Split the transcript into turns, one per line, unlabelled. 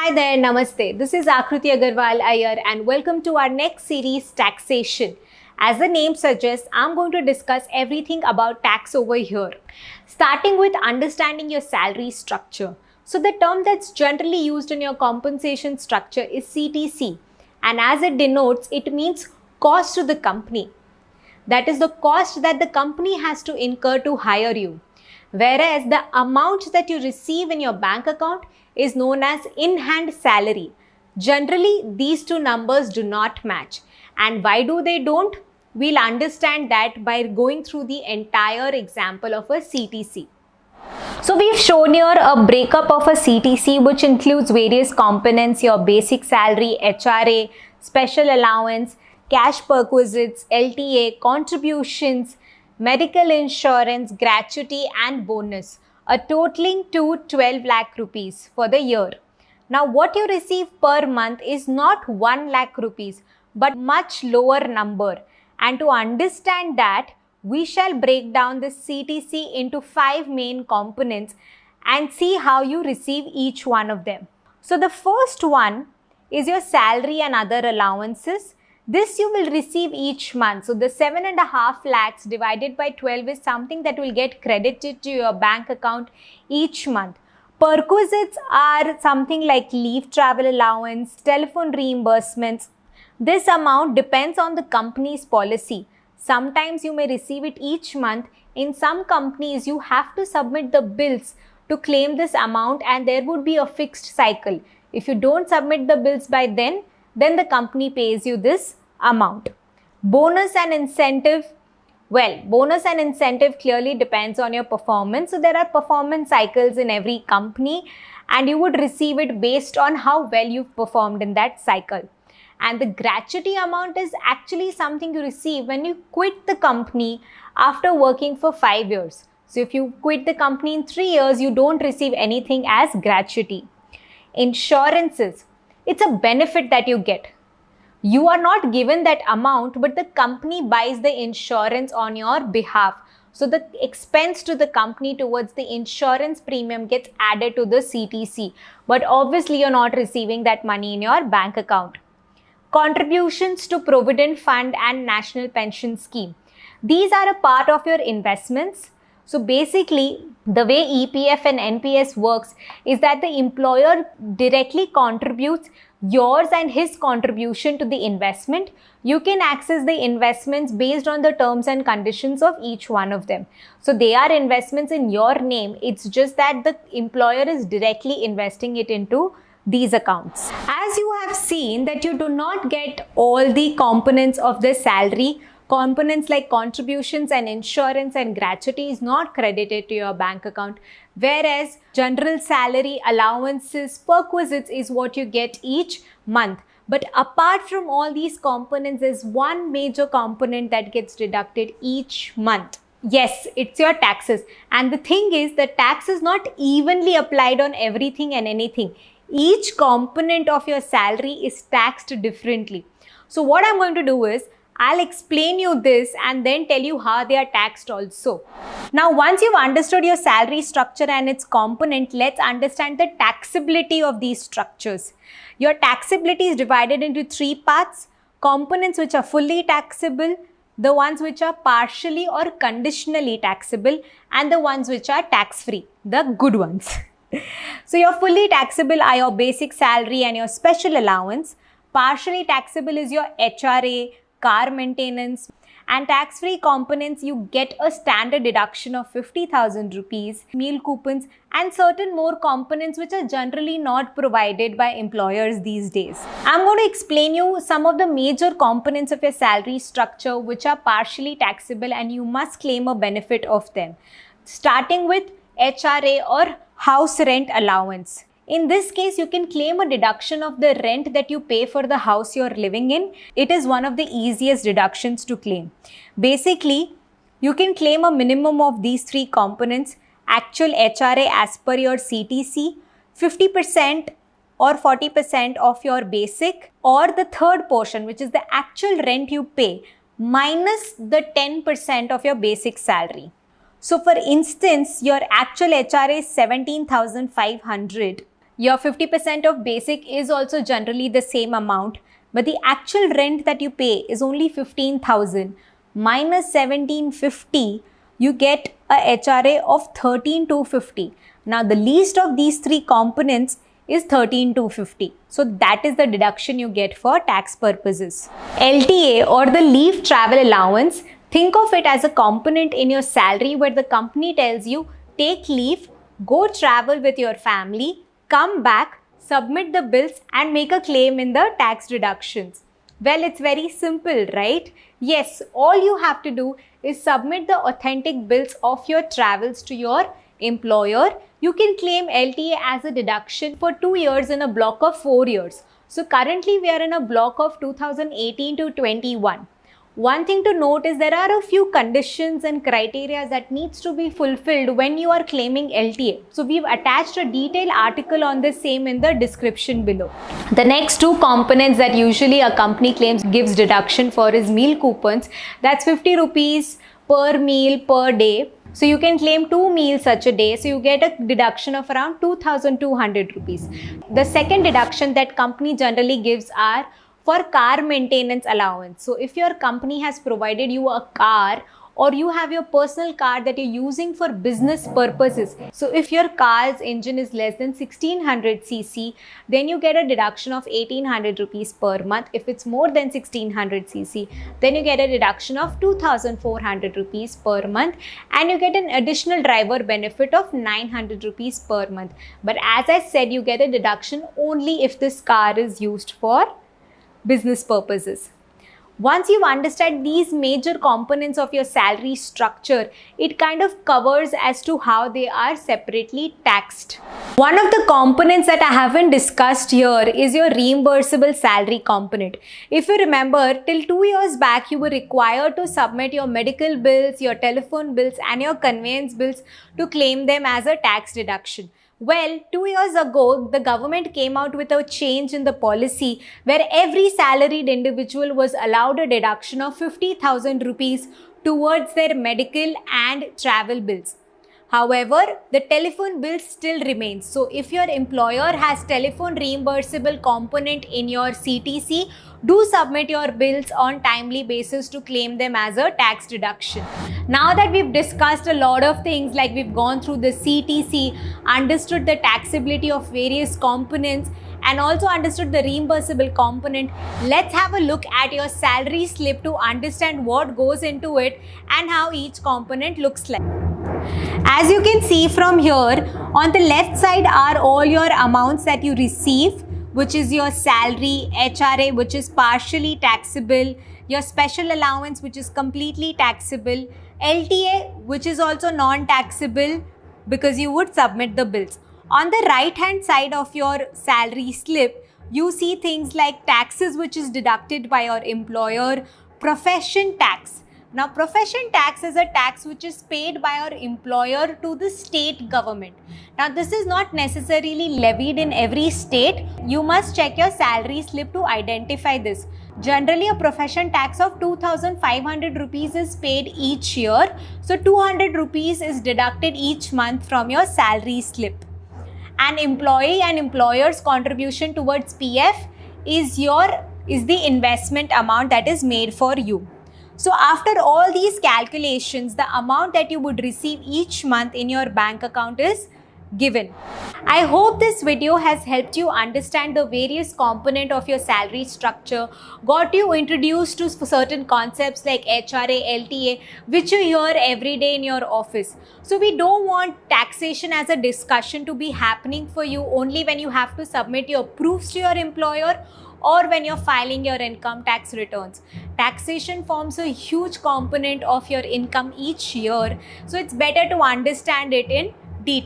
Hi there, Namaste. This is Akruti Agarwal Iyer and welcome to our next series, Taxation. As the name suggests, I'm going to discuss everything about tax over here, starting with understanding your salary structure. So the term that's generally used in your compensation structure is CTC, and as it denotes, it means cost to the company. That is the cost that the company has to incur to hire you. Whereas the amount that you receive in your bank account is known as in-hand salary. Generally, these two numbers do not match. And why do they don't? We'll understand that by going through the entire example of a CTC. So we've shown here a breakup of a CTC which includes various components: your basic salary, HRA, special allowance, cash perquisites, LTA, contributions, medical insurance, gratuity and bonus, a totaling to 12 lakh rupees for the year. Now what you receive per month is not 1 lakh rupees but much lower number, and to understand that, we shall break down the CTC into 5 main components and see how you receive each one of them. So the first one is your salary and other allowances. This you will receive each month. So the 7.5 lakhs divided by 12 is something that will get credited to your bank account each month. Perquisites are something like leave travel allowance, telephone reimbursements. This amount depends on the company's policy. Sometimes you may receive it each month. In some companies, you have to submit the bills to claim this amount, and there would be a fixed cycle. If you don't submit the bills by then the company pays you this amount. Bonus and incentive. Well, bonus and incentive clearly depends on your performance. So there are performance cycles in every company, and you would receive it based on how well you've performed in that cycle. And the gratuity amount is actually something you receive when you quit the company after working for 5 years. So if you quit the company in 3 years, you don't receive anything as gratuity. Insurances. It's a benefit that you get. You are not given that amount, but the company buys the insurance on your behalf. So the expense to the company towards the insurance premium gets added to the CTC. But obviously, you're not receiving that money in your bank account. Contributions to Provident Fund and National Pension Scheme. These are a part of your investments. So basically, the way EPF and NPS works is that the employer directly contributes yours and his contribution to the investment. You can access the investments based on the terms and conditions of each one of them. So they are investments in your name. It's just that the employer is directly investing it into these accounts. As you have seen that you do not get all the components of the salary. Components like contributions and insurance and gratuity is not credited to your bank account, whereas general salary, allowances, perquisites is what you get each month. But apart from all these components, there's one major component that gets deducted each month. Yes, it's your taxes. And the thing is, the tax is not evenly applied on everything and anything. Each component of your salary is taxed differently. So what I'm going to do is, I'll explain you this and then tell you how they are taxed also. Now, once you've understood your salary structure and its component, let's understand the taxability of these structures. Your taxability is divided into 3 parts: components which are fully taxable, the ones which are partially or conditionally taxable, and the ones which are tax-free, the good ones. So your fully taxable are your basic salary and your special allowance. Partially taxable is your HRA, car maintenance, and tax-free components. You get a standard deduction of 50,000 rupees, meal coupons, and certain more components which are generally not provided by employers these days. I'm going to explain you some of the major components of your salary structure which are partially taxable and you must claim a benefit of them. Starting with HRA or house rent allowance. In this case, you can claim a deduction of the rent that you pay for the house you're living in. It is one of the easiest deductions to claim. Basically, you can claim a minimum of these 3 components: actual HRA as per your CTC, 50% or 40% of your basic, or the third portion, which is the actual rent you pay minus the 10% of your basic salary. So for instance, your actual HRA is 17,500. Your 50% of basic is also generally the same amount, but the actual rent that you pay is only 15,000 minus 1750. You get a HRA of 13,250. Now the least of these three components is 13,250. So that is the deduction you get for tax purposes. LTA, or the leave travel allowance, think of it as a component in your salary where the company tells you take leave, go travel with your family, come back, submit the bills and make a claim in the tax deductions. Well, it's very simple, right? Yes, all you have to do is submit the authentic bills of your travels to your employer. You can claim LTA as a deduction for 2 years in a block of 4 years. So currently we are in a block of 2018 to 21. One thing to note is there are a few conditions and criteria that needs to be fulfilled when you are claiming LTA. So we've attached a detailed article on the same in the description below. The next two components that usually a company claims gives deduction for is meal coupons. That's 50 rupees per meal per day. So you can claim 2 meals such a day. So you get a deduction of around 2,200 rupees. The second deduction that company generally gives are for car maintenance allowance. So if your company has provided you a car or you have your personal car that you're using for business purposes. So if your car's engine is less than 1600 cc, then you get a deduction of 1800 rupees per month. If it's more than 1600 cc, then you get a deduction of 2400 rupees per month and you get an additional driver benefit of 900 rupees per month. But as I said, you get a deduction only if this car is used for business purposes. Once you understand these major components of your salary structure, it kind of covers as to how they are separately taxed. One of the components that I haven't discussed here is your reimbursable salary component. If you remember, till 2 years back, you were required to submit your medical bills, your telephone bills and your conveyance bills to claim them as a tax deduction. Well, 2 years ago, the government came out with a change in the policy where every salaried individual was allowed a deduction of 50,000 rupees towards their medical and travel bills. However, the telephone bill still remains. So if your employer has telephone reimbursable component in your CTC, do submit your bills on timely basis to claim them as a tax deduction. Now that we've discussed a lot of things, like we've gone through the CTC, understood the taxability of various components and also understood the reimbursable component, let's have a look at your salary slip to understand what goes into it and how each component looks like. As you can see from here, on the left side are all your amounts that you receive, which is your salary, HRA, which is partially taxable, your special allowance, which is completely taxable, LTA, which is also non-taxable because you would submit the bills. On the right hand side of your salary slip, you see things like taxes, which is deducted by your employer, profession tax. Now, profession tax is a tax which is paid by your employer to the state government. Now, this is not necessarily levied in every state. You must check your salary slip to identify this. Generally, a profession tax of 2,500 rupees is paid each year. So, 200 rupees is deducted each month from your salary slip. An employee and employer's contribution towards PF is the investment amount that is made for you. So after all these calculations, the amount that you would receive each month in your bank account is given. I hope this video has helped you understand the various components of your salary structure, got you introduced to certain concepts like HRA, LTA, which you hear every day in your office. So we don't want taxation as a discussion to be happening for you only when you have to submit your proofs to your employer or when you're filing your income tax returns. Taxation forms a huge component of your income each year, so it's better to understand it in detail.